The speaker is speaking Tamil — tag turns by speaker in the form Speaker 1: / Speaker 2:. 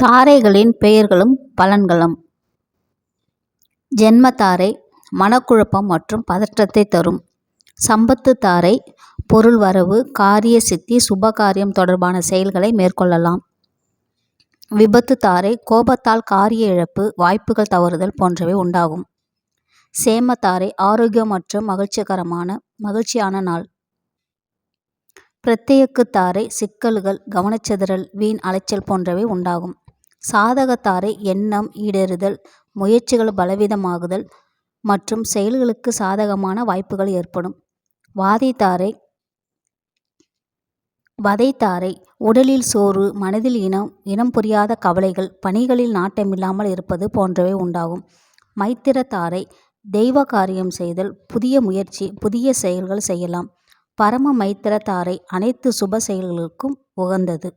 Speaker 1: தாரைகளின் பெயர்களும் பலன்களும். ஜென்ம தாரை மனக்குழப்பம் மற்றும் பதற்றத்தை தரும். சம்பத்து தாரை பொருள் வரவு, காரிய சித்தி, சுபகாரியம் தொடர்பான செயல்களை மேற்கொள்ளலாம். விபத்து தாரை கோபத்தால் காரிய இழப்பு, வாய்ப்புகள் தவறுதல் போன்றவை உண்டாகும். சேம தாரை ஆரோக்கியம் மற்றும் மகிழ்ச்சியான நாள். பிரத்யேக்கு தாரை சிக்கல்கள், கவனச்சிதறல், வீண் அலைச்சல் போன்றவை உண்டாகும். சாதகத்தாரை எண்ணம் ஈடேறுதல், முயற்சிகள் பலவீனமாகுதல் மற்றும் செயல்களுக்கு சாதகமான வாய்ப்புகள் ஏற்படும். வதைத்தாரை உடலில் சோர்வு, மனதில் இனம் புரியாத கவலைகள், பணிகளில் நாட்டமில்லாமல் இருப்பது போன்றவை உண்டாகும். மைத்திரத்தாரை தெய்வ காரியம் செய்தல், புதிய முயற்சி, புதிய செயல்கள் செய்யலாம். பரம மைத்திர தாரை அனைத்து சுப செயல்களுக்கும் உகந்தது.